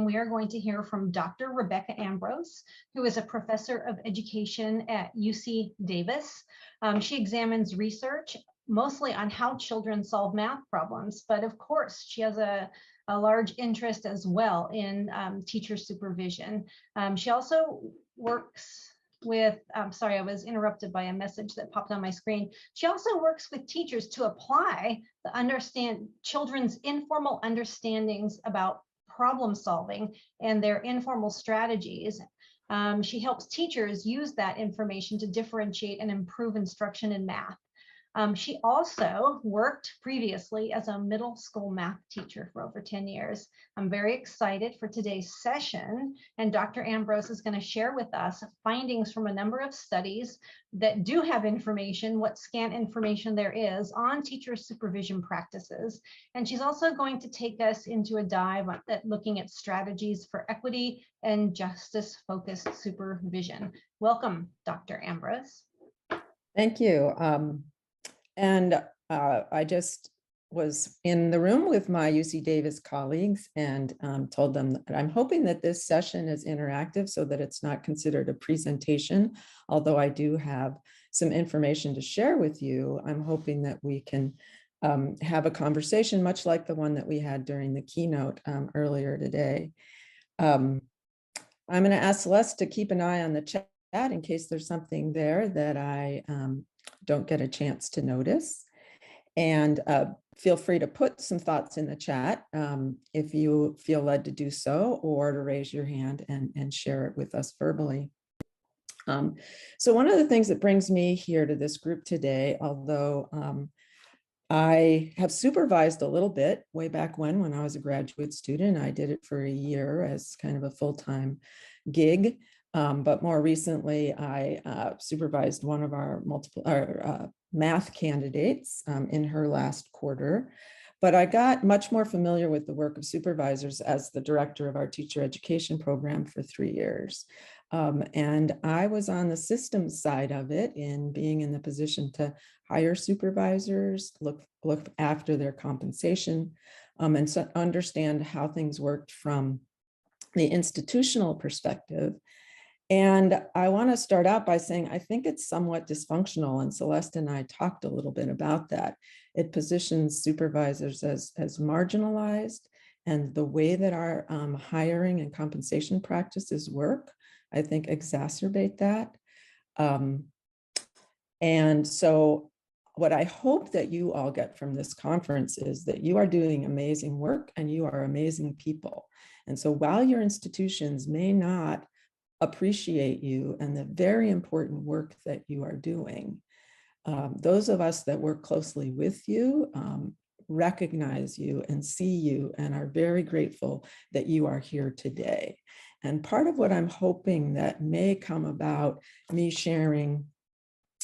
we are going to hear from Dr. Rebecca Ambrose, who is a professor of education at UC Davis. She examines research mostly on how children solve math problems, but of course, she has a large interest as well in teacher supervision. She also works with, sorry, I was interrupted by a message that popped on my screen. She also works with teachers to apply the children's informal understandings about problem solving and their informal strategies. She helps teachers use that information to differentiate and improve instruction in math. She also worked previously as a middle school math teacher for over 10 years. I'm very excited for today's session, and Dr. Ambrose is going to share with us findings from a number of studies that do have information, what scant information there is on teacher supervision practices. And she's also going to take us into a dive at looking at strategies for equity and justice-focused supervision. Welcome, Dr. Ambrose. Thank you. I just was in the room with my UC Davis colleagues and told them that I'm hoping that this session is interactive so that it's not considered a presentation. Although I do have some information to share with you, I'm hoping that we can have a conversation much like the one that we had during the keynote earlier today. I'm going to ask Celeste to keep an eye on the chat in case there's something there that I don't get a chance to notice. And feel free to put some thoughts in the chat if you feel led to do so, or to raise your hand and share it with us verbally. So one of the things that brings me here to this group today, although I have supervised a little bit way back when I was a graduate student, I did it for a year as kind of a full-time gig. But more recently, I supervised one of our math candidates in her last quarter. But I got much more familiar with the work of supervisors as the director of our teacher education program for 3 years. And I was on the systems side of it in being in the position to hire supervisors, look after their compensation, and so understand how things worked from the institutional perspective. And I want to start out by saying I think it's somewhat dysfunctional, and Celeste and I talked a little bit about that. It positions supervisors as marginalized, and the way that our hiring and compensation practices work, I think, exacerbate that. And so what I hope that you all get from this conference is that you are doing amazing work and you are amazing people. And so while your institutions may not appreciate you and the very important work that you are doing, those of us that work closely with you recognize you and see you and are very grateful that you are here today. And part of what I'm hoping that may come about me sharing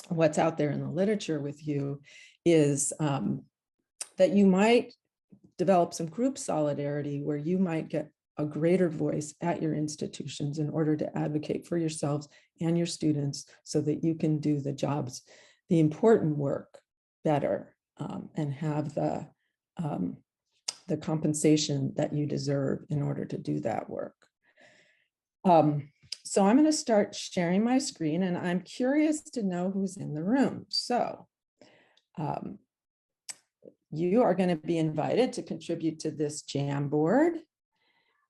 what's out there in the literature with you is that you might develop some group solidarity where you might get a greater voice at your institutions in order to advocate for yourselves and your students so that you can do the jobs, the important work better, and have the compensation that you deserve in order to do that work. So I'm going to start sharing my screen, and I'm curious to know who's in the room. So you are going to be invited to contribute to this Jamboard.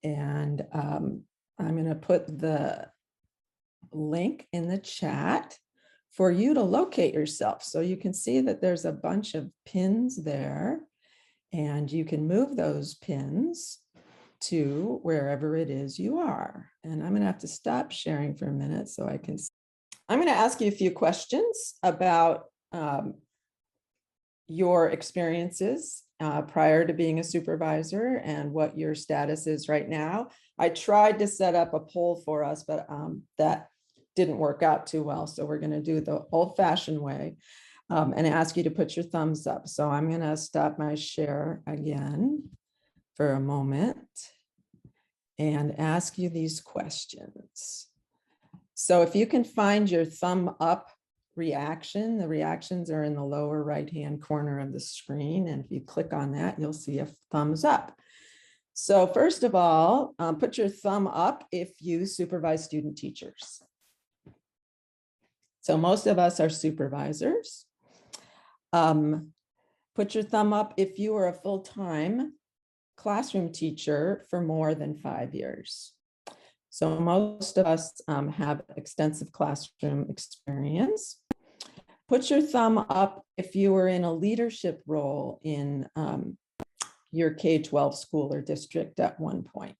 And I'm going to put the link in the chat for you to locate yourself. So you can see that there's a bunch of pins there, and you can move those pins to wherever it is you are. And I'm going to have to stop sharing for a minute so I can. I'm going to ask you a few questions about your experiences prior to being a supervisor and what your status is right now. I tried to set up a poll for us, but that didn't work out too well. So we're going to do the old-fashioned way and ask you to put your thumbs up. So I'm going to stop my share again for a moment and ask you these questions. So if you can find your thumb up reaction, the reactions are in the lower right-hand corner of the screen. And if you click on that, you'll see a thumbs up. So first of all, put your thumb up if you supervise student teachers. So most of us are supervisors. Put your thumb up if you are a full-time classroom teacher for more than 5 years. So most of us have extensive classroom experience. Put your thumb up if you were in a leadership role in your K-12 school or district at one point.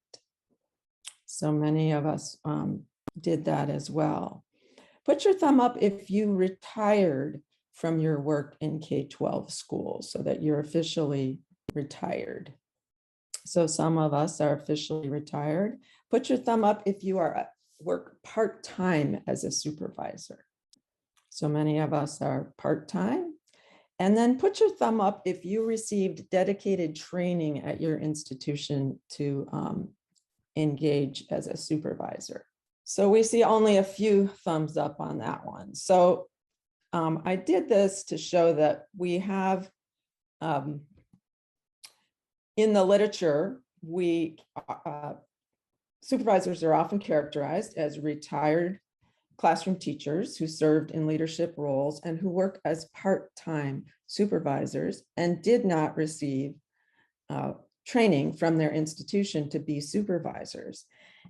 So many of us did that as well. Put your thumb up if you retired from your work in K-12 schools so that you're officially retired. So some of us are officially retired. Put your thumb up if you are work part-time as a supervisor. So many of us are part-time. And then put your thumb up if you received dedicated training at your institution to engage as a supervisor. So we see only a few thumbs up on that one. So I did this to show that we have, in the literature, supervisors are often characterized as retired classroom teachers who served in leadership roles and who work as part-time supervisors and did not receive training from their institution to be supervisors.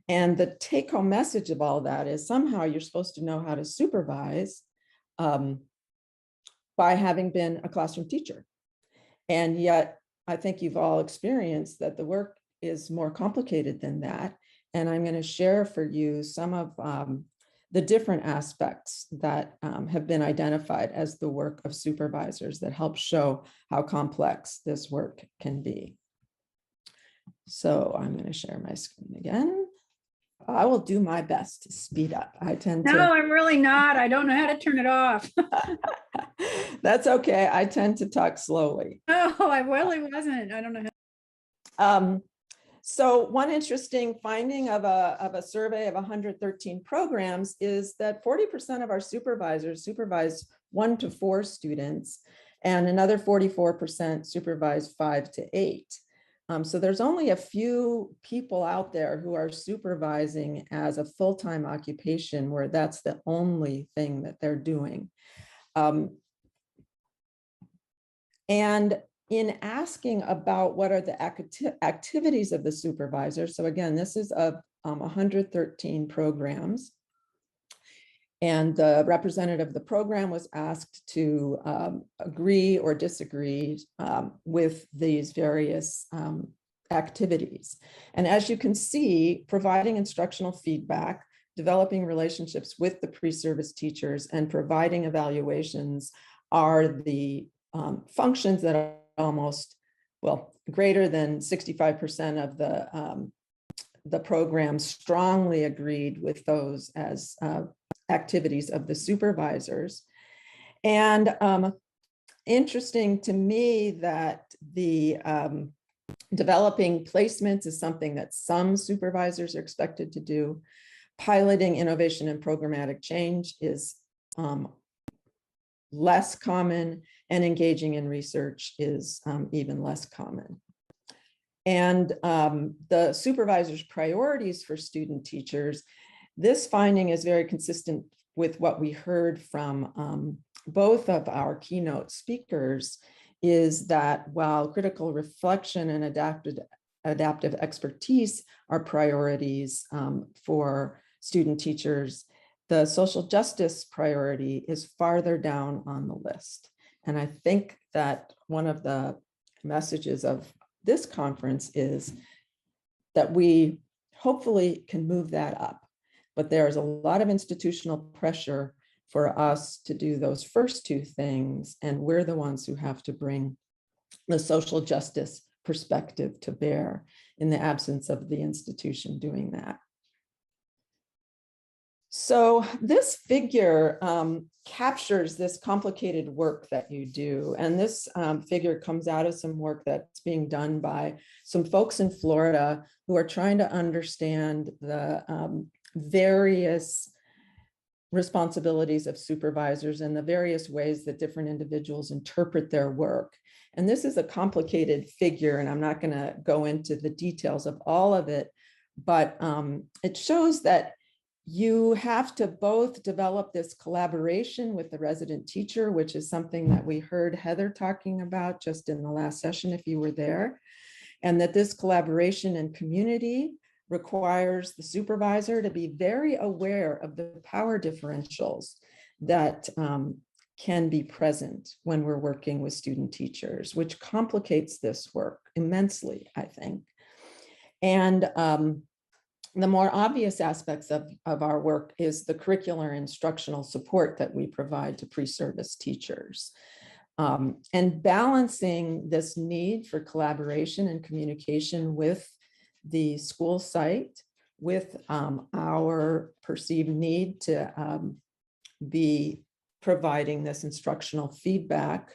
And the take-home message of all that is somehow you're supposed to know how to supervise by having been a classroom teacher. And yet, I think you've all experienced that the work is more complicated than that. And I'm going to share for you some of the different aspects that have been identified as the work of supervisors that help show how complex this work can be. So I'm going to share my screen again. I will do my best to speed up. I tend to. No, I'm really not. I don't know how to turn it off. That's okay. I tend to talk slowly. No, I really wasn't. I don't know how. So one interesting finding of a survey of 113 programs is that 40% of our supervisors supervise 1 to 4 students, and another 44% supervise 5 to 8. So there's only a few people out there who are supervising as a full-time occupation where that's the only thing that they're doing. And in asking about what are the activities of the supervisor, so again, this is of 113 programs, and the representative of the program was asked to agree or disagree with these various activities. And as you can see, providing instructional feedback, developing relationships with the pre-service teachers, and providing evaluations are the functions that are almost, well, greater than 65% of the program strongly agreed with those as activities of the supervisors. And interesting to me that the developing placements is something that some supervisors are expected to do. Piloting innovation and programmatic change is less common, and engaging in research is even less common. And the supervisor's priorities for student teachers, this finding is very consistent with what we heard from both of our keynote speakers, is that while critical reflection and adaptive expertise are priorities for student teachers, the social justice priority is farther down on the list. And I think that one of the messages of this conference is that we hopefully can move that up. But there's a lot of institutional pressure for us to do those first two things, and we're the ones who have to bring the social justice perspective to bear in the absence of the institution doing that. So this figure captures this complicated work that you do. And this figure comes out of some work that's being done by some folks in Florida who are trying to understand the various responsibilities of supervisors and the various ways that different individuals interpret their work. And this is a complicated figure, and I'm not going to go into the details of all of it, but it shows that you have to both develop this collaboration with the resident teacher, which is something that we heard Heather talking about just in the last session, if you were there, and that this collaboration and community requires the supervisor to be very aware of the power differentials that can be present when we're working with student teachers, which complicates this work immensely, I think. And the more obvious aspects of our work is the curricular instructional support that we provide to pre-service teachers. And balancing this need for collaboration and communication with the school site, with our perceived need to be providing this instructional feedback,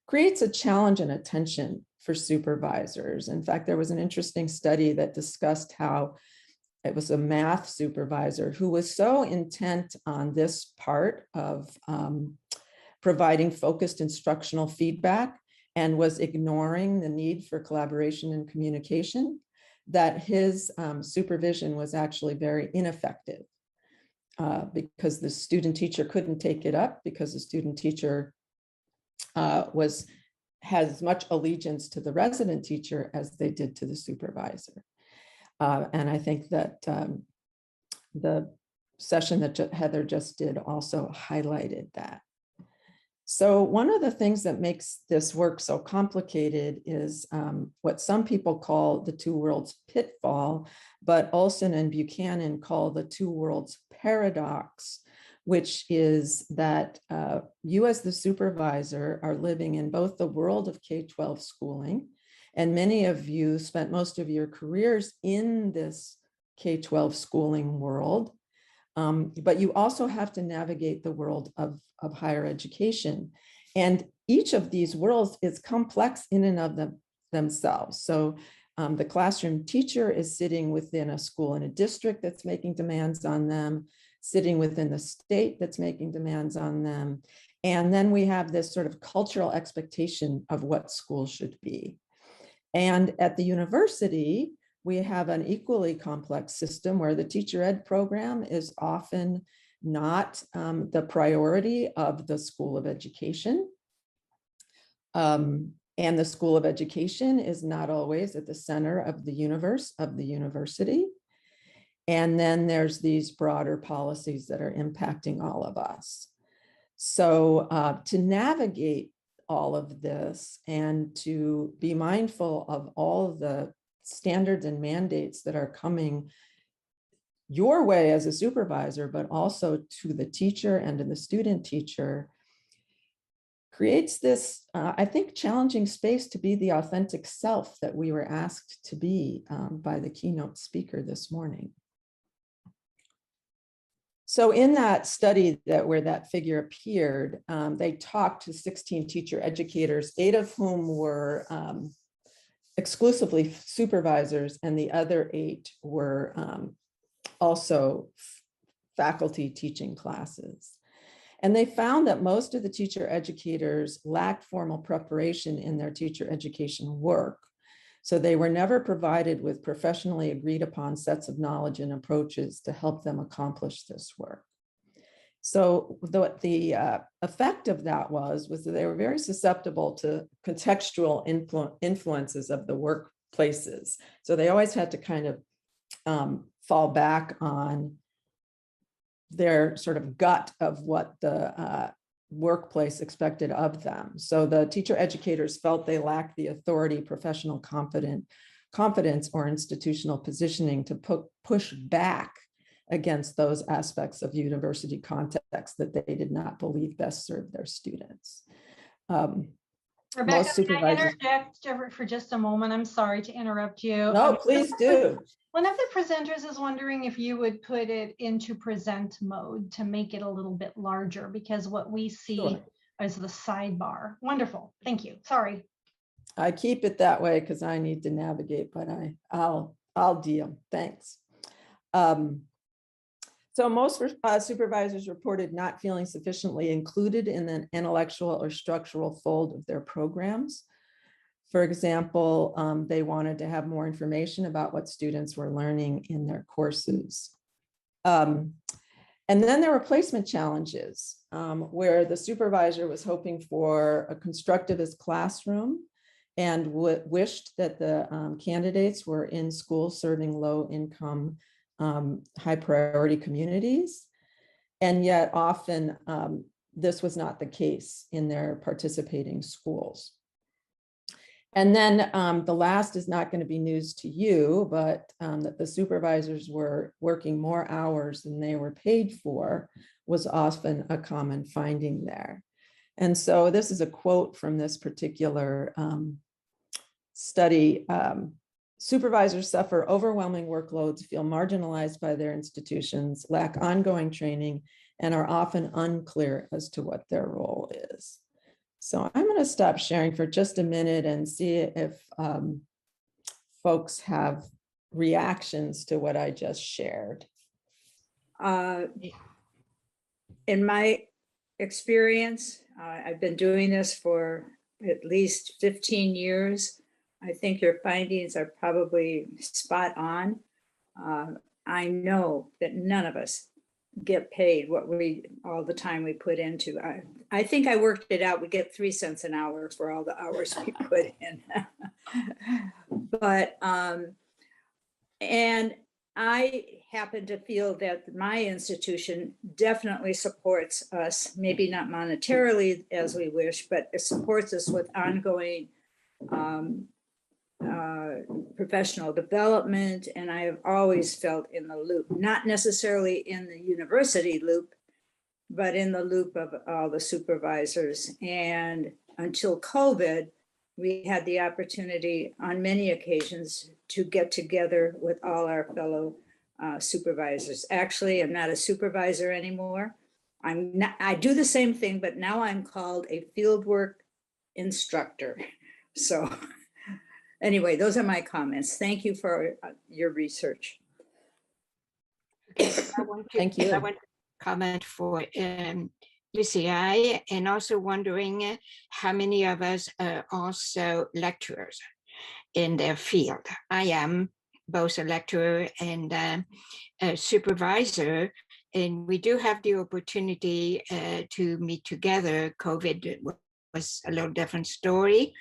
creates a challenge and a tension for supervisors. In fact, there was an interesting study that discussed how it was a math supervisor who was so intent on this part of providing focused instructional feedback and was ignoring the need for collaboration and communication that his supervision was actually very ineffective because the student teacher couldn't take it up, because the student teacher has as much allegiance to the resident teacher as they did to the supervisor. And I think that the session that Heather just did also highlighted that. So one of the things that makes this work so complicated is what some people call the two worlds pitfall, but Olson and Buchanan call the two worlds paradox, which is that you as the supervisor are living in both the world of K-12 schooling, and many of you spent most of your careers in this K-12 schooling world, but you also have to navigate the world of higher education. And each of these worlds is complex in and of themselves. So the classroom teacher is sitting within a school in a district that's making demands on them, sitting within the state that's making demands on them. And then we have this sort of cultural expectation of what schools should be. And at the university, we have an equally complex system where the teacher ed program is often not the priority of the School of Education. And the School of Education is not always at the center of the universe of the university. And then there's these broader policies that are impacting all of us. So to navigate all of this and to be mindful of all of the standards and mandates that are coming your way as a supervisor, but also to the teacher and to the student teacher, creates this, I think, challenging space to be the authentic self that we were asked to be by the keynote speaker this morning. So in that study where that figure appeared, they talked to 16 teacher educators, 8 of whom were exclusively supervisors, and the other 8 were also faculty teaching classes. And they found that most of the teacher educators lacked formal preparation in their teacher education work. So they were never provided with professionally agreed upon sets of knowledge and approaches to help them accomplish this work. So the effect of that was that they were very susceptible to contextual influences of the workplaces. So they always had to kind of fall back on their sort of gut of what the workplace expected of them. So the teacher educators felt they lacked the authority, professional confidence, or institutional positioning to push back against those aspects of university context that they did not believe best served their students. Rebecca, can I interject for just a moment? I'm sorry to interrupt you. No, please do. One of the presenters is wondering if you would put it into present mode to make it a little bit larger, because what we see is the sidebar. Wonderful. Thank you. Sorry. I keep it that way because I need to navigate, but I'll deal. Thanks. So most supervisors reported not feeling sufficiently included in an intellectual or structural fold of their programs. For example, they wanted to have more information about what students were learning in their courses. And then there were placement challenges where the supervisor was hoping for a constructivist classroom and wished that the candidates were in schools serving low-income, high-priority communities. And yet often this was not the case in their participating schools. And then the last is not going to be news to you, but that the supervisors were working more hours than they were paid for was often a common finding there. And so this is a quote from this particular study. Supervisors suffer overwhelming workloads, feel marginalized by their institutions, lack ongoing training, and are often unclear as to what their role is. So I'm going to stop sharing for just a minute and see if folks have reactions to what I just shared. In my experience, I've been doing this for at least 15 years. I think your findings are probably spot on. I know that none of us get paid what all the time we put into. I think I worked it out. We get 3 cents an hour for all the hours we put in. But, and I happen to feel that my institution definitely supports us, maybe not monetarily as we wish, but it supports us with ongoing professional development. And I have always felt in the loop, not necessarily in the university loop, but in the loop of all the supervisors. And until COVID, we had the opportunity on many occasions to get together with all our fellow supervisors. Actually, I'm not a supervisor anymore. I do the same thing, but now I'm called a fieldwork instructor. So anyway, those are my comments. Thank you for your research. Thank you. I want to comment for UCI, and also wondering how many of us are also lecturers in their field. I am both a lecturer and a supervisor, and we do have the opportunity to meet together. COVID was a little different story,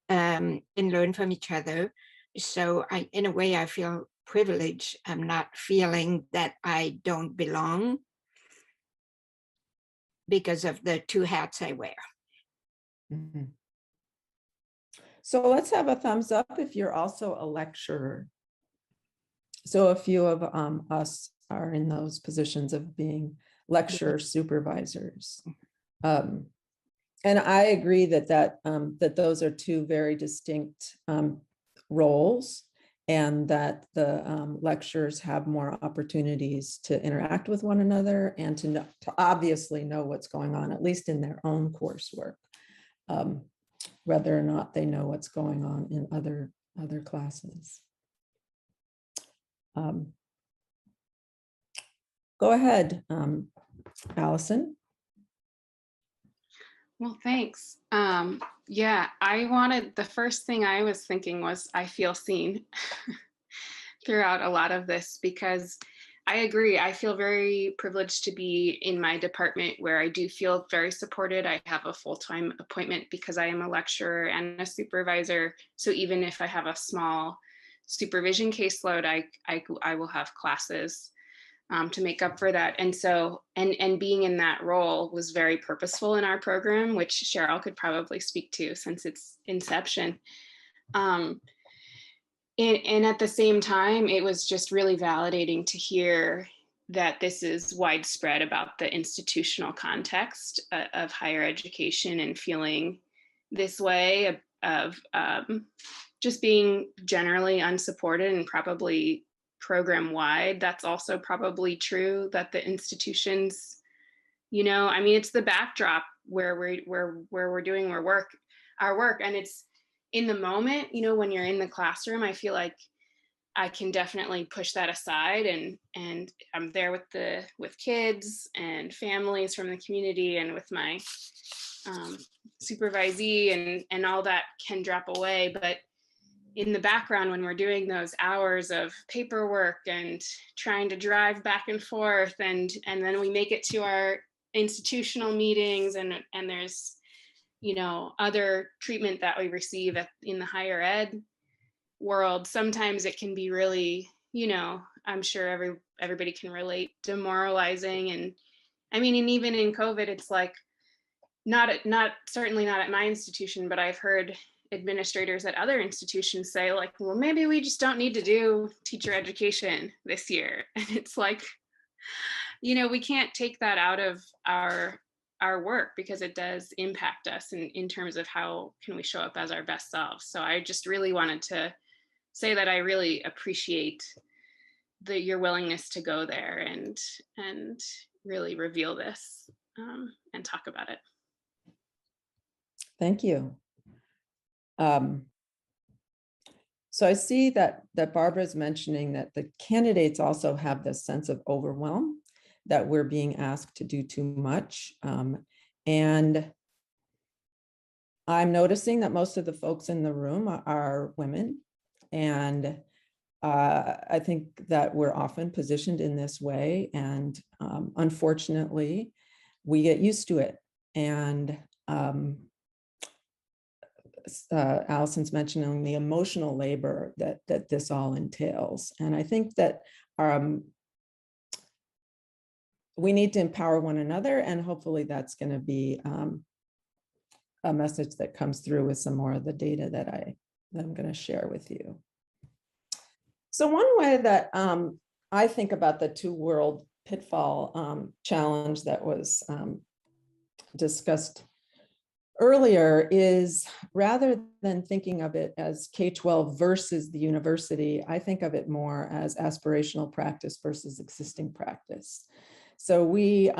and learn from each other. So in a way, I feel privileged. I'm not feeling that I don't belong because of the 2 hats I wear. Mm-hmm. So let's have a thumbs up if you're also a lecturer. So a few of us are in those positions of being lecturer supervisors. And I agree that those are 2 very distinct roles, and that the lecturers have more opportunities to interact with one another and to obviously know what's going on, at least in their own coursework, whether or not they know what's going on in other classes. Go ahead, Allison. Well, thanks. Yeah, the first thing I was thinking was I feel seen throughout a lot of this, because I agree. I feel very privileged to be in my department where I do feel very supported. I have a full-time appointment because I am a lecturer and a supervisor. So even if I have a small supervision caseload, I will have classes to make up for that. And so, and being in that role was very purposeful in our program, which Cheryl could probably speak to since its inception. And at the same time, it was just really validating to hear that this is widespread about the institutional context of higher education, and feeling this way of just being generally unsupported, and probably program wide. That's also probably true, that the institutions, I mean, it's the backdrop where we're doing our work, and it's in the moment, when you're in the classroom, I feel like I can definitely push that aside, and I'm there with kids and families from the community, and with my supervisee and all that can drop away. But in the background, when we're doing those hours of paperwork and trying to drive back and forth, and then we make it to our institutional meetings, and there's, you know, other treatment that we receive in the higher ed world, sometimes it can be really, you know, I'm sure everybody can relate, demoralizing. And I mean, and even in COVID, it's like certainly not at my institution, but I've heard administrators at other institutions say, like, well, maybe we just don't need to do teacher education this year. And it's like, you know, we can't take that out of our work, because it does impact us in terms of how can we show up as our best selves. So I just really wanted to say that I really appreciate your willingness to go there and really reveal this and talk about it. Thank you. So I see that Barbara's mentioning that the candidates also have this sense of overwhelm, that we're being asked to do too much. And I'm noticing that most of the folks in the room are women. And I think that we're often positioned in this way. And unfortunately, we get used to it. And Allison's mentioning the emotional labor that this all entails. And I think that we need to empower one another, and hopefully that's going to be a message that comes through with some more of the data that I'm going to share with you. So one way that I think about the two-world pitfall challenge that was discussed earlier is, rather than thinking of it as K-12 versus the university, I think of it more as aspirational practice versus existing practice. So we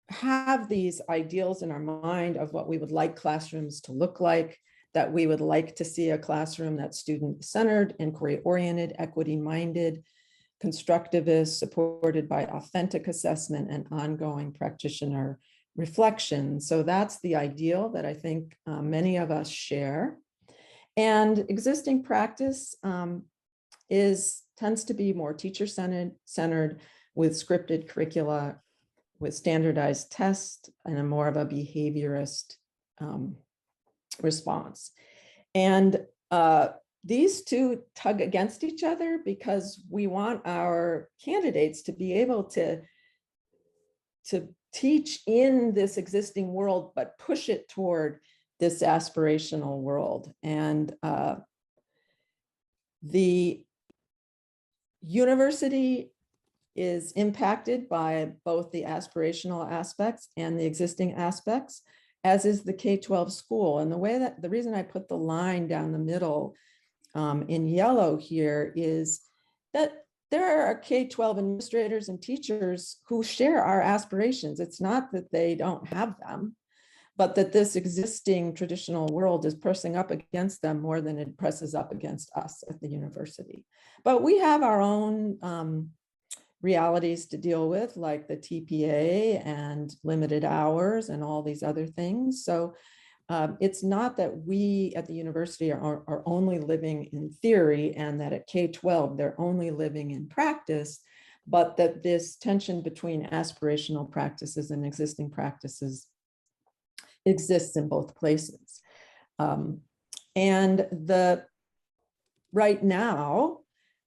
have these ideals in our mind of what we would like classrooms to look like, that we would like to see a classroom that's student-centered, inquiry-oriented, equity-minded, constructivist, supported by authentic assessment and ongoing practitioner reflection. So that's the ideal that I think many of us share. And existing practice tends to be more teacher-centered, with scripted curricula, with standardized tests, and a more of a behaviorist response. And these two tug against each other, because we want our candidates to be able to teach in this existing world, but push it toward this aspirational world. And the university is impacted by both the aspirational aspects and the existing aspects, as is the K-12 school. And the reason I put the line down the middle in yellow here is that there are K-12 administrators and teachers who share our aspirations. It's not that they don't have them, but that this existing traditional world is pressing up against them more than it presses up against us at the university. But we have our own realities to deal with, like the TPA and limited hours and all these other things. So it's not that we at the university are only living in theory, and that at K-12 they're only living in practice, but that this tension between aspirational practices and existing practices exists in both places. Right now,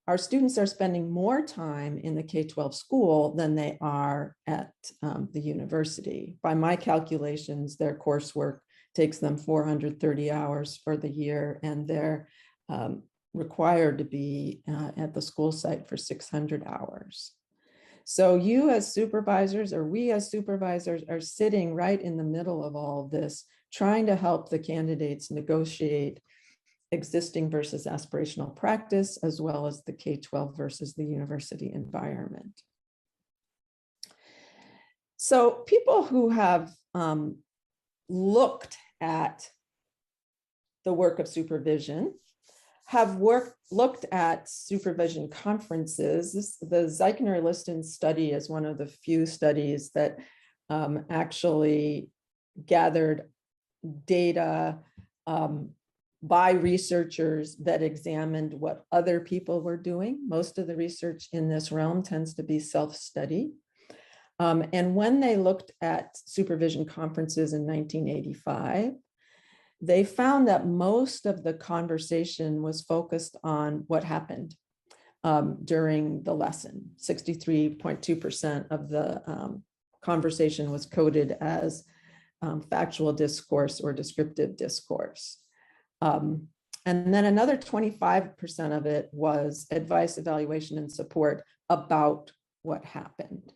our students are spending more time in the K-12 school than they are at the university. By my calculations, their coursework takes them 430 hours for the year, and they're required to be at the school site for 600 hours. So you as supervisors, or we as supervisors, are sitting right in the middle of all of this, trying to help the candidates negotiate existing versus aspirational practice, as well as the K-12 versus the university environment. So people who have looked at the work of supervision have looked at supervision conferences. The Zeichner-Listen study is one of the few studies that actually gathered data by researchers that examined what other people were doing. Most of the research in this realm tends to be self-study. And when they looked at supervision conferences in 1985, they found that most of the conversation was focused on what happened during the lesson. 63.2% of the conversation was coded as factual discourse or descriptive discourse. And then another 25% of it was advice, evaluation, and support about what happened.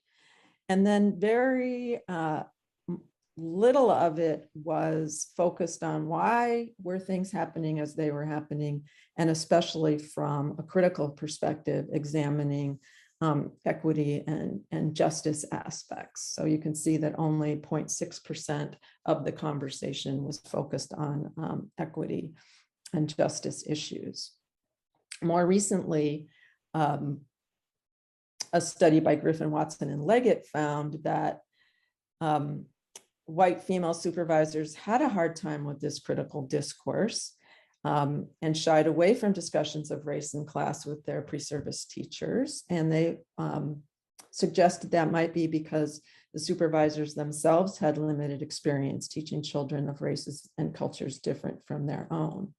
And then very little of it was focused on why were things happening as they were happening, and especially from a critical perspective, examining equity and justice aspects. So you can see that only 0.6% of the conversation was focused on equity and justice issues. More recently, a study by Griffin, Watson, and Leggett found that white female supervisors had a hard time with this critical discourse and shied away from discussions of race and class with their pre-service teachers. And they suggested that might be because the supervisors themselves had limited experience teaching children of races and cultures different from their own.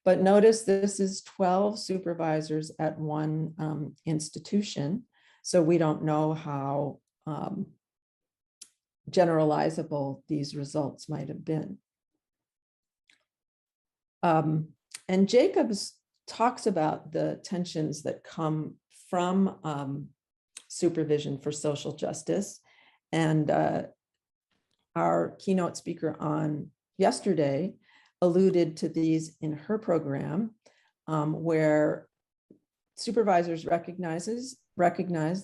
But notice this is 12 supervisors at one institution. So we don't know how generalizable these results might have been. And Jacobs talks about the tensions that come from supervision for social justice. And our keynote speaker on yesterday alluded to these in her program, where supervisors recognize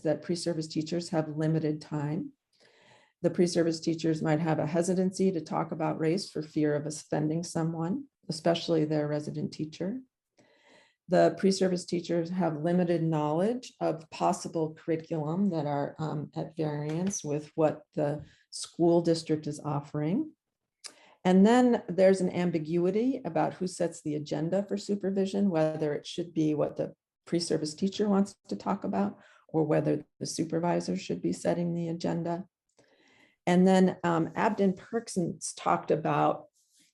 that pre-service teachers have limited time. The pre-service teachers might have a hesitancy to talk about race for fear of offending someone, especially their resident teacher. The pre-service teachers have limited knowledge of possible curriculum that are at variance with what the school district is offering. And then there's an ambiguity about who sets the agenda for supervision, whether it should be what the pre-service teacher wants to talk about, or whether the supervisor should be setting the agenda. And then Abden Perkins talked about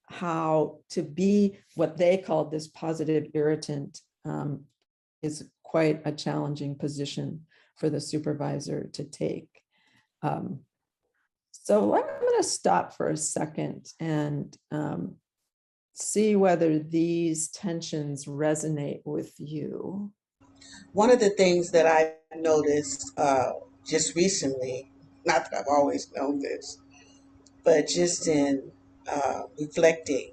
how to be what they called this positive irritant is quite a challenging position for the supervisor to take. So I'm going to stop for a second and see whether these tensions resonate with you. One of the things that I noticed just recently, not that I've always known this, but just in reflecting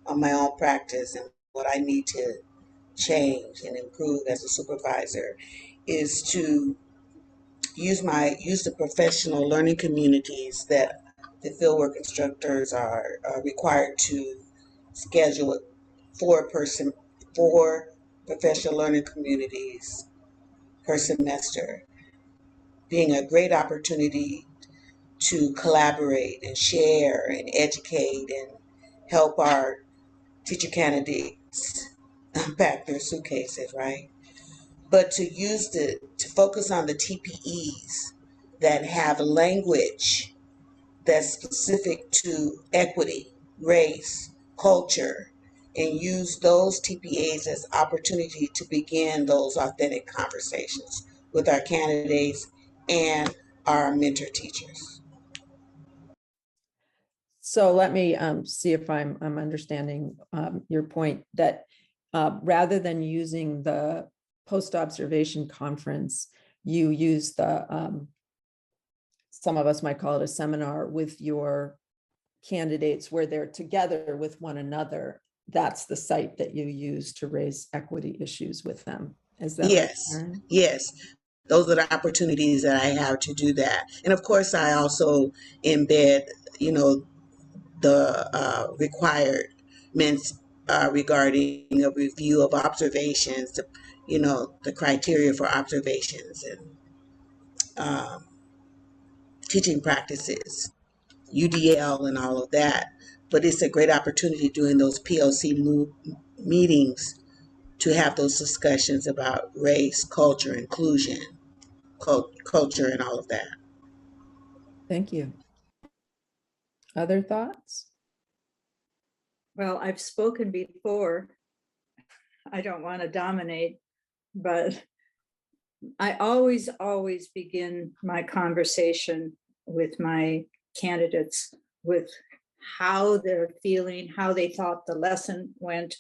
on my own practice and what I need to change and improve as a supervisor, is to use the professional learning communities that the fieldwork instructors are required to schedule for professional learning communities per semester, being a great opportunity to collaborate and share and educate and help our teacher candidates unpack their suitcases, right? But to focus on the TPEs that have language that's specific to equity, race, culture, and use those TPAs as opportunity to begin those authentic conversations with our candidates and our mentor teachers. So let me see if I'm understanding your point, that rather than using the post-observation conference, you use the, some of us might call it a seminar with your candidates where they're together with one another. That's the site that you use to raise equity issues with them. Is that Yes, right? yes. Those are the opportunities that I have to do that. And of course, I also embed, the requirements regarding a review of observations, the criteria for observations and teaching practices UDL and all of that. But it's a great opportunity during those PLC meetings to have those discussions about race, culture, inclusion, culture, and all of that. Thank you. Other thoughts? Well, I've spoken before. I don't want to dominate, but I always begin my conversation with my candidates with how they're feeling, how they thought the lesson went,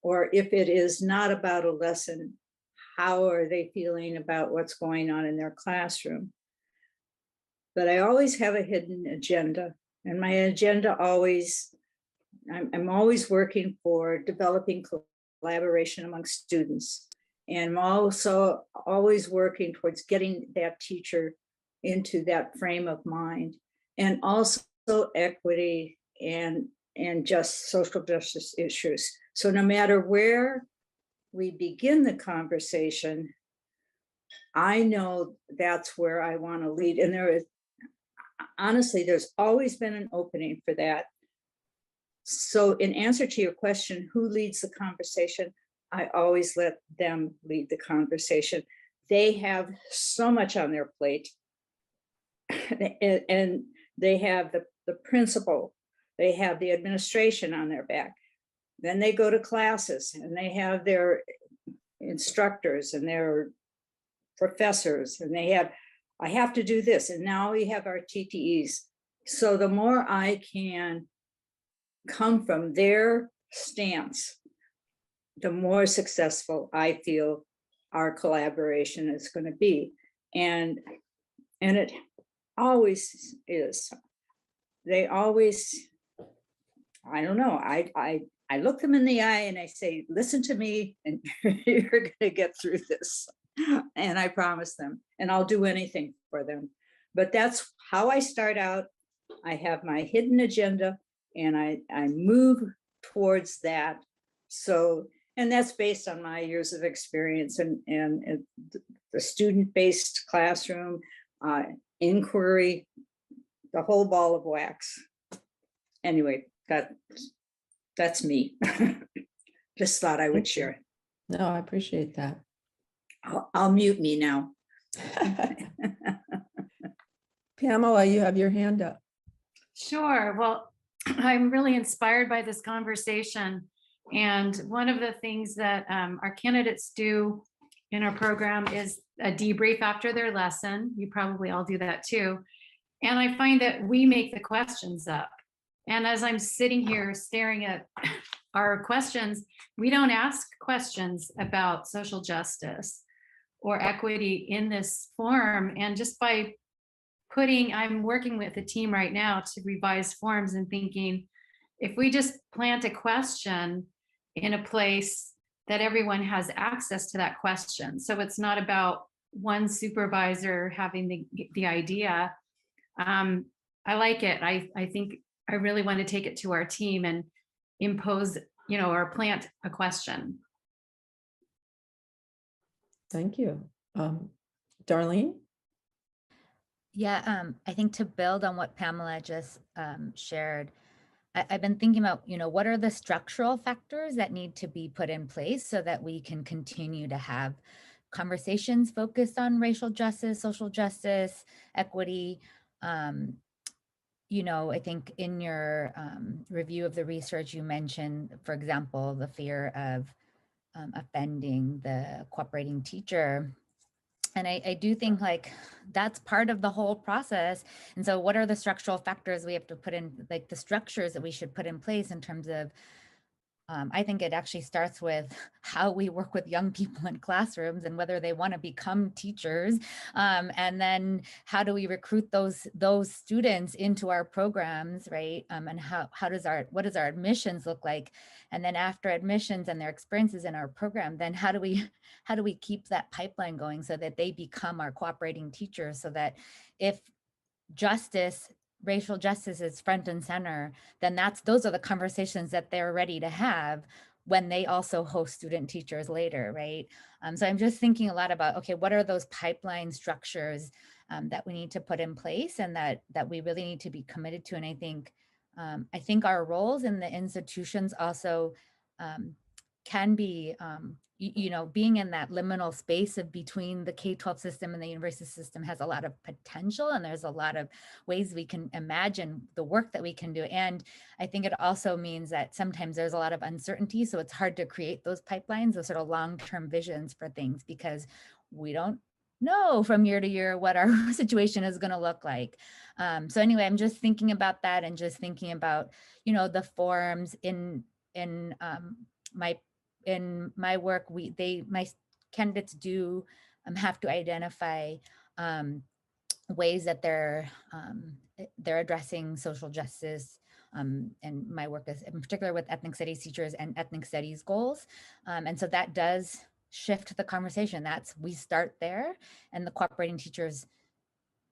or if it is not about a lesson, how are they feeling about what's going on in their classroom. But I always have a hidden agenda, and my agenda always, I'm always working for developing collaboration among students. And I'm also always working towards getting that teacher into that frame of mind, and also equity and just social justice issues. So no matter where we begin the conversation, I know that's where I want to lead. And there is, honestly, there's always been an opening for that. So in answer to your question, who leads the conversation? I always let them lead the conversation. They have so much on their plate, and they have the principal, they have the administration on their back. Then they go to classes and they have their instructors and their professors, and they have, I have to do this. And now we have our TTEs. So the more I can come from their stance, the more successful I feel our collaboration is going to be. And it always is. They always, I don't know, I look them in the eye and I say, listen to me and you're going to get through this. And I promise them, and I'll do anything for them. But that's how I start out. I have my hidden agenda and I move towards that. So, and that's based on my years of experience and the student-based classroom, inquiry, the whole ball of wax. Anyway, that's me. Just thought I would share. No, I appreciate that. I'll mute me now. Pamela, you have your hand up. Sure. Well, I'm really inspired by this conversation. And one of the things that our candidates do in our program is a debrief after their lesson. You probably all do that too. And I find that we make the questions up. And as I'm sitting here staring at our questions, we don't ask questions about social justice or equity in this form. And just by I'm working with a team right now to revise forms and thinking, if we just plant a question in a place that everyone has access to that question. So it's not about one supervisor having the idea. I like it. I think I really want to take it to our team and impose, or plant a question. Thank you. Darlene? Yeah, I think to build on what Pamela just shared, I've been thinking about, what are the structural factors that need to be put in place so that we can continue to have conversations focused on racial justice, social justice, equity. I think in your review of the research, you mentioned, for example, the fear of offending the cooperating teacher. And I do think that's part of the whole process. And so what are the structural factors we have to put in, the structures that we should put in place in terms of, I think it actually starts with how we work with young people in classrooms and whether they want to become teachers. And then how do we recruit those students into our programs, right? And what does our admissions look like? And then after admissions and their experiences in our program, then how do we keep that pipeline going so that they become our cooperating teachers, so that if racial justice is front and center, then those are the conversations that they're ready to have when they also host student teachers later, right? So I'm just thinking a lot about, okay, what are those pipeline structures that we need to put in place, and that we really need to be committed to. And I think our roles in the institutions also can be, being in that liminal space of between the K-12 system and the university system has a lot of potential, and there's a lot of ways we can imagine the work that we can do. And I think it also means that sometimes there's a lot of uncertainty, so it's hard to create those pipelines, those sort of long-term visions for things, because we don't know from year to year what our situation is going to look like. So anyway, I'm just thinking about that, and just thinking about, the forms in my work. My candidates do have to identify ways that they're addressing social justice, and my work is in particular with ethnic studies teachers and ethnic studies goals, and so that does shift the conversation. We start there, and the cooperating teachers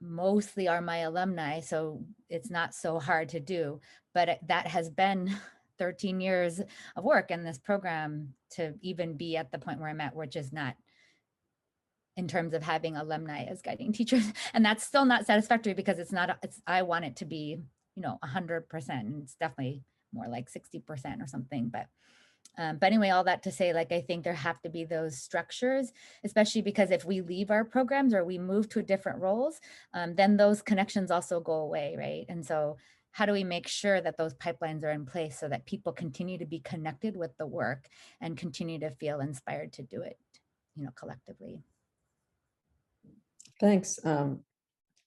mostly are my alumni, so it's not so hard to do. But that has been 13 years of work in this program to even be at the point where I'm at, which is not in terms of having alumni as guiding teachers. And that's still not satisfactory, because I want it to be, 100%. And it's definitely more like 60% or something. But anyway, all that to say, I think there have to be those structures, especially because if we leave our programs or we move to different roles, then those connections also go away, right? And so how do we make sure that those pipelines are in place so that people continue to be connected with the work and continue to feel inspired to do it, collectively? Thanks.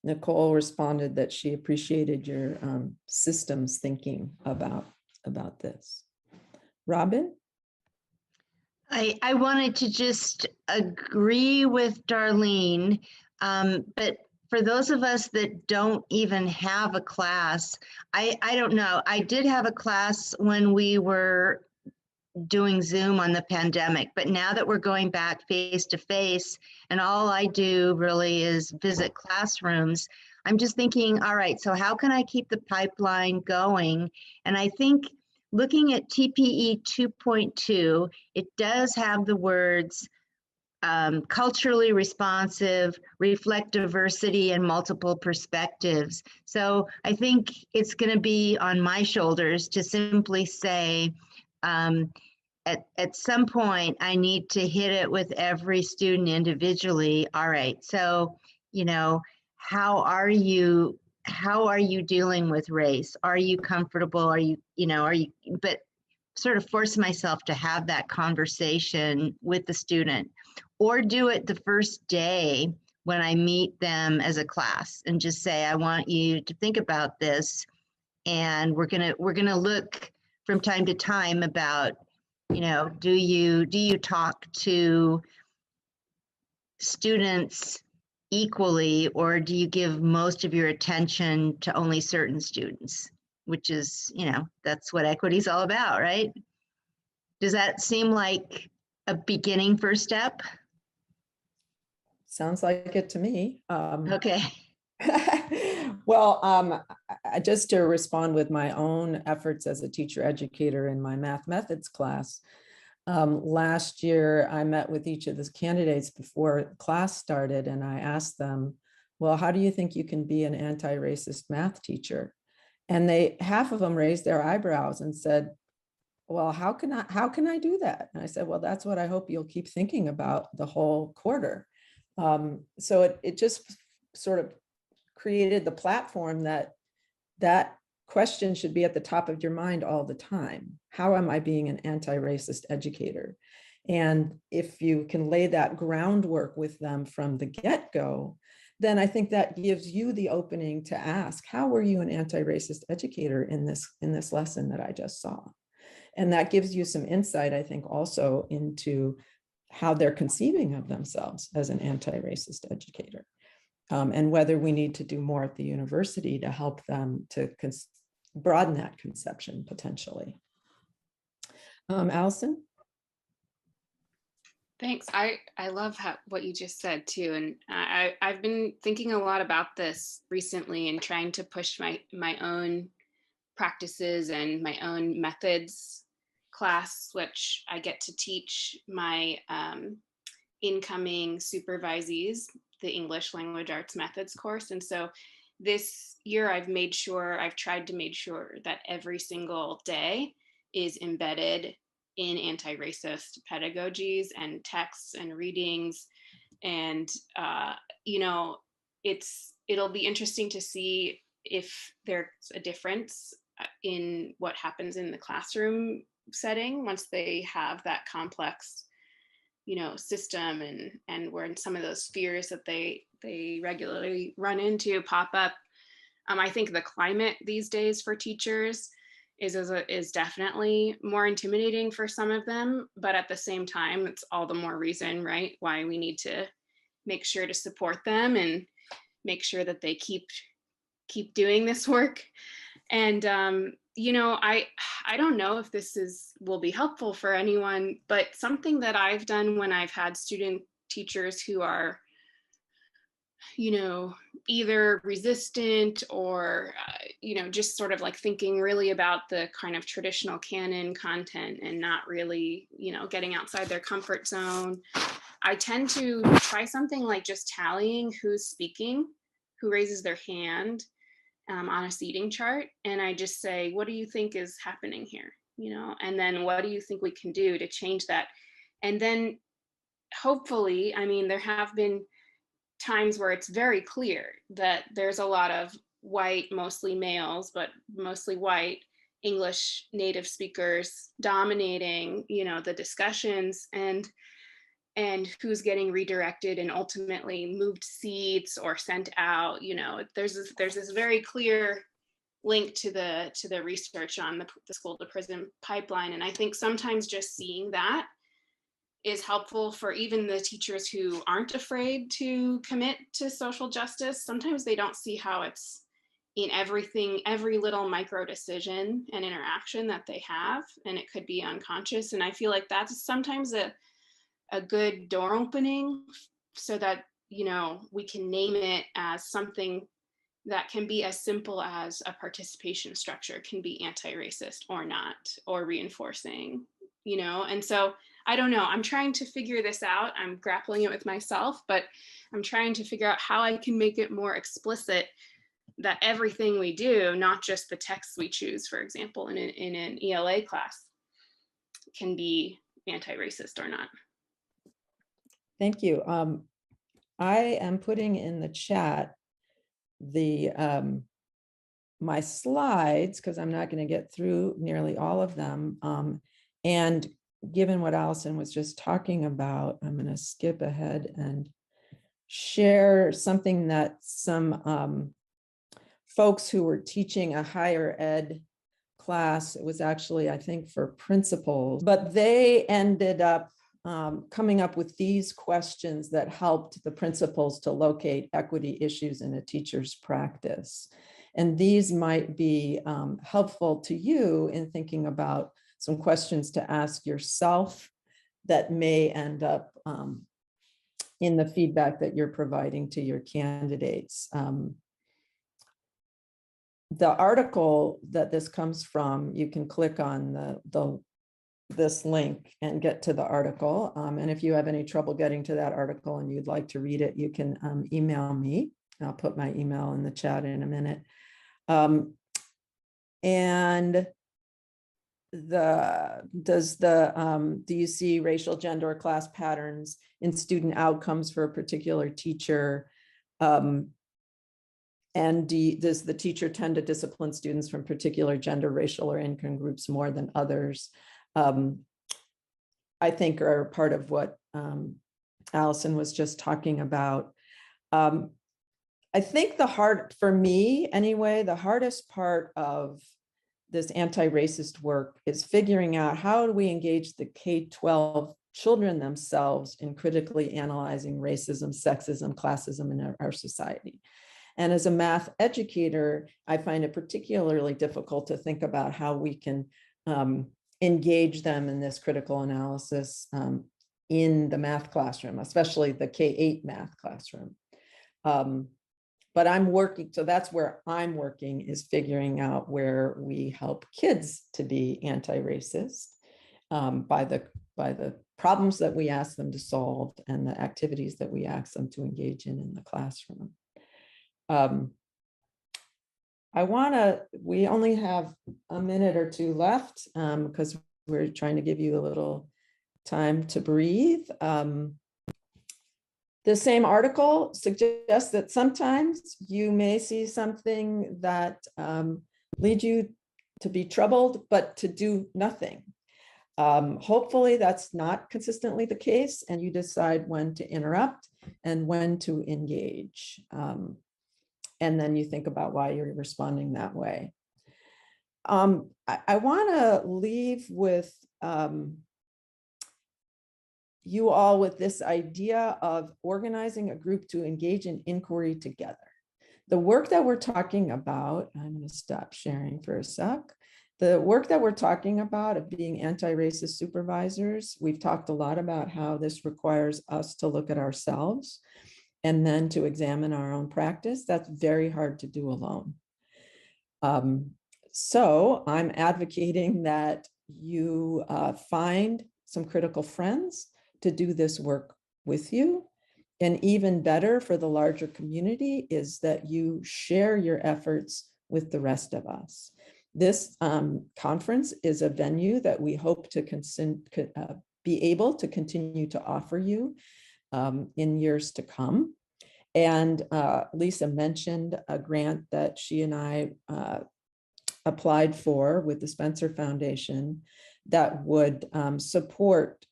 Nicole responded that she appreciated your systems thinking about this. Robin? I wanted to just agree with Darlene, but for those of us that don't even have a class, I don't know. I did have a class when we were doing Zoom on the pandemic, but now that we're going back face to face and all I do really is visit classrooms, I'm just thinking, all right, so how can I keep the pipeline going? And I think looking at TPE 2.2, it does have the words culturally responsive, reflect diversity and multiple perspectives. So I think it's going to be on my shoulders to simply say, at some point, I need to hit it with every student individually. All right, so, how are you dealing with race? Are you comfortable? But sort of force myself to have that conversation with the student, or do it the first day when I meet them as a class and just say, I want you to think about this. And we're gonna look from time to time about, do you talk to students equally, or do you give most of your attention to only certain students? Which is, that's what equity is all about, right? Does that seem like a beginning first step? Sounds like it to me. Okay. Well, just to respond with my own efforts as a teacher educator in my math methods class, last year I met with each of the candidates before class started, and I asked them, well, how do you think you can be an anti-racist math teacher? And half of them raised their eyebrows and said, well, how can I do that? And I said, well, that's what I hope you'll keep thinking about the whole quarter. So it just sort of created the platform that question should be at the top of your mind all the time. How am I being an anti-racist educator? And if you can lay that groundwork with them from the get-go, then I think that gives you the opening to ask, how were you an anti-racist educator in this lesson that I just saw? And that gives you some insight, I think, also into how they're conceiving of themselves as an anti-racist educator, and whether we need to do more at the university to help them to broaden that conception potentially. Allison? Thanks. I love what you just said too. And I've been thinking a lot about this recently and trying to push my own practices and my own methods class, which I get to teach my incoming supervisees the English Language Arts Methods course. And so this year I've tried to make sure that every single day is embedded in anti-racist pedagogies and texts and readings. And, you know, it'll be interesting to see if there's a difference in what happens in the classroom setting once they have that complex, you know, system, and where in some of those fears that they regularly run into pop up. I think the climate these days for teachers is definitely more intimidating for some of them, but at the same time, it's all the more reason, right, why we need to make sure to support them and make sure that they keep doing this work. And you know, I don't know if this will be helpful for anyone, but something that I've done when I've had student teachers who are, you know, either resistant or, you know, just sort of like thinking really about the kind of traditional canon content and not really, you know, getting outside their comfort zone. I tend to try something like just tallying who's speaking, who raises their hand on a seating chart. And I just say, what do you think is happening here? You know, and then what do you think we can do to change that? And then hopefully, I mean, there have been times where it's very clear that there's a lot of white, mostly males, but mostly white English native speakers dominating, you know, the discussions, and who's getting redirected and ultimately moved seats or sent out. You know, there's this very clear link to the research on the school to prison pipeline. And I think sometimes just seeing that is helpful for even the teachers who aren't afraid to commit to social justice. Sometimes they don't see how it's in everything, every little micro decision and interaction that they have, and it could be unconscious. And I feel like that's sometimes a good door opening, so that, you know, we can name it as something that can be as simple as a participation structure can be anti-racist or not, or reinforcing, you know. And so I don't know, I'm trying to figure this out. I'm grappling it with myself, but I'm trying to figure out how I can make it more explicit that everything we do, not just the texts we choose, for example, in an ELA class, can be anti-racist or not. Thank you. I am putting in the chat the my slides, because I'm not going to get through nearly all of them. And given what Allison was just talking about, I'm going to skip ahead and share something that some folks who were teaching a higher ed class, it was actually, I think, for principals, but they ended up coming up with these questions that helped the principals to locate equity issues in a teacher's practice. And these might be helpful to you in thinking about some questions to ask yourself that may end up in the feedback that you're providing to your candidates. The article that this comes from, you can click on this link and get to the article. And if you have any trouble getting to that article and you'd like to read it, you can email me. I'll put my email in the chat in a minute. And do you see racial, gender, or class patterns in student outcomes for a particular teacher? And does the teacher tend to discipline students from particular gender, racial, or income groups more than others? I think are part of what Allison was just talking about. I think for me anyway, the hardest part of this anti-racist work is figuring out how do we engage the K-12 children themselves in critically analyzing racism, sexism, classism in our society. And as a math educator, I find it particularly difficult to think about how we can engage them in this critical analysis in the math classroom, especially the K-8 math classroom. But I'm working, so that's where I'm working, is figuring out where we help kids to be anti-racist. by the problems that we ask them to solve and the activities that we ask them to engage in the classroom. We only have a minute or two left because we're trying to give you a little time to breathe. The same article suggests that sometimes you may see something that leads you to be troubled, but to do nothing. Hopefully that's not consistently the case, and you decide when to interrupt and when to engage. And then you think about why you're responding that way. I want to leave with you all with this idea of organizing a group to engage in inquiry together. The work that we're talking about, I'm going to stop sharing for a sec. The work that we're talking about of being anti-racist supervisors, we've talked a lot about how this requires us to look at ourselves and then to examine our own practice. That's very hard to do alone. So I'm advocating that you find some critical friends to do this work with you. And even better for the larger community is that you share your efforts with the rest of us. This conference is a venue that we hope to be able to continue to offer you in years to come. And Lisa mentioned a grant that she and I applied for with the Spencer Foundation that would support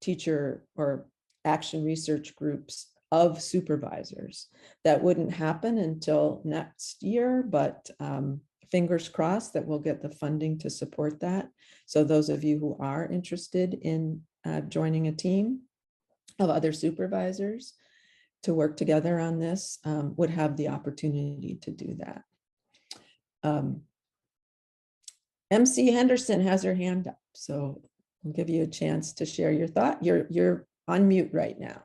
teacher or action research groups of supervisors. That wouldn't happen until next year, but fingers crossed that we'll get the funding to support that. So those of you who are interested in joining a team of other supervisors to work together on this would have the opportunity to do that. MC Henderson has her hand up, so I'll give you a chance to share your thought. You're on mute right now.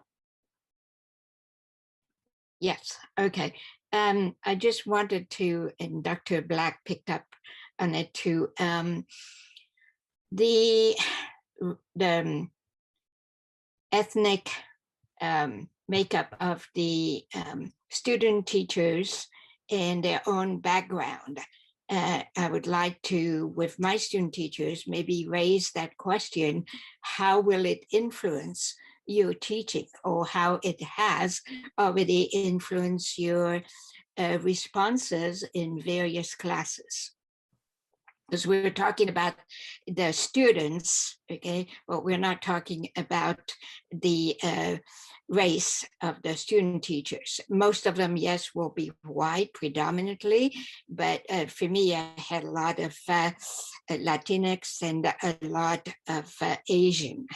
Yes, okay. I just wanted to, and Dr. Black picked up on it too, the ethnic makeup of the student teachers and their own background. I would like to, with my student teachers, maybe raise that question: how will it influence your teaching, or how it has already influenced your responses in various classes? Because we're talking about the students, okay, but we're not talking about the race of the student teachers. Most of them, yes, will be white predominantly, but for me, I had a lot of Latinx and a lot of Asian.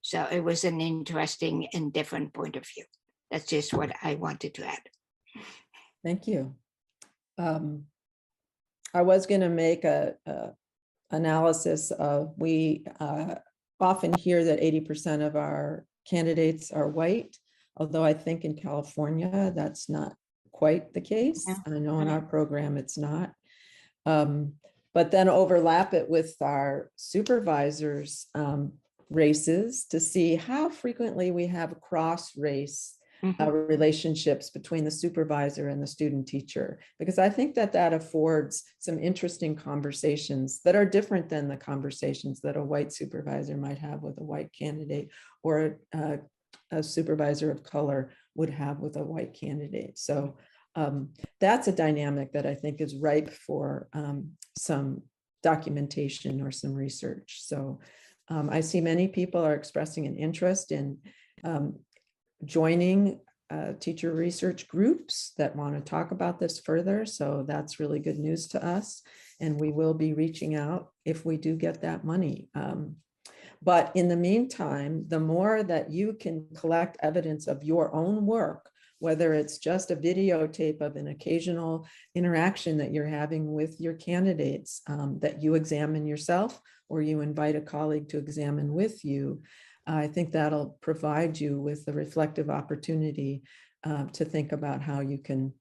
So it was an interesting and different point of view. That's just what I wanted to add. Thank you. I was going to make a analysis of, we often hear that 80% of our candidates are white, although I think in California that's not quite the case. I know in our program it's not. But then overlap it with our supervisors' races to see how frequently we have cross-race relationships between the supervisor and the student teacher, because I think that that affords some interesting conversations that are different than the conversations that a white supervisor might have with a white candidate, or a supervisor of color would have with a white candidate. So that's a dynamic that I think is ripe for some documentation or some research. So I see many people are expressing an interest in joining teacher research groups that want to talk about this further. So that's really good news to us. And we will be reaching out if we do get that money. But in the meantime, the more that you can collect evidence of your own work, whether it's just a videotape of an occasional interaction that you're having with your candidates that you examine yourself, or you invite a colleague to examine with you, I think that'll provide you with the reflective opportunity to think about how you can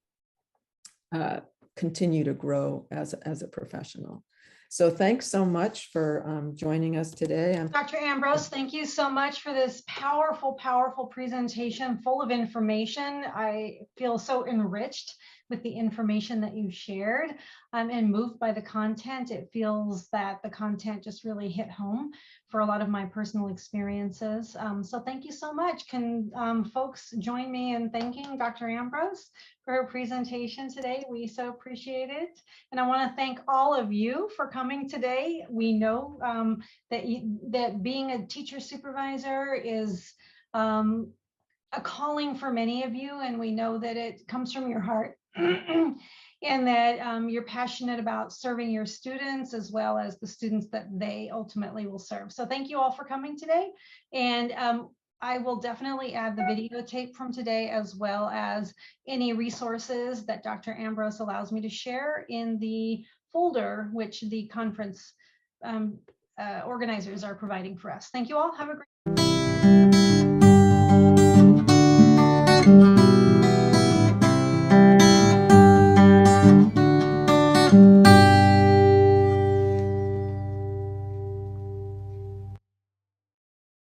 continue to grow as a professional. So thanks so much for joining us today. Dr. Ambrose, thank you so much for this powerful, powerful presentation full of information. I feel so enriched with the information that you shared and moved by the content. It feels that the content just really hit home for a lot of my personal experiences. So thank you so much. Can folks join me in thanking Dr. Ambrose for her presentation today? We so appreciate it. And I want to thank all of you for coming today. We know that being a teacher supervisor is a calling for many of you, and we know that it comes from your heart and that you're passionate about serving your students as well as the students that they ultimately will serve. So thank you all for coming today. And I will definitely add the videotape from today as well as any resources that Dr. Ambrose allows me to share in the folder which the conference organizers are providing for us. Thank you all. Have a great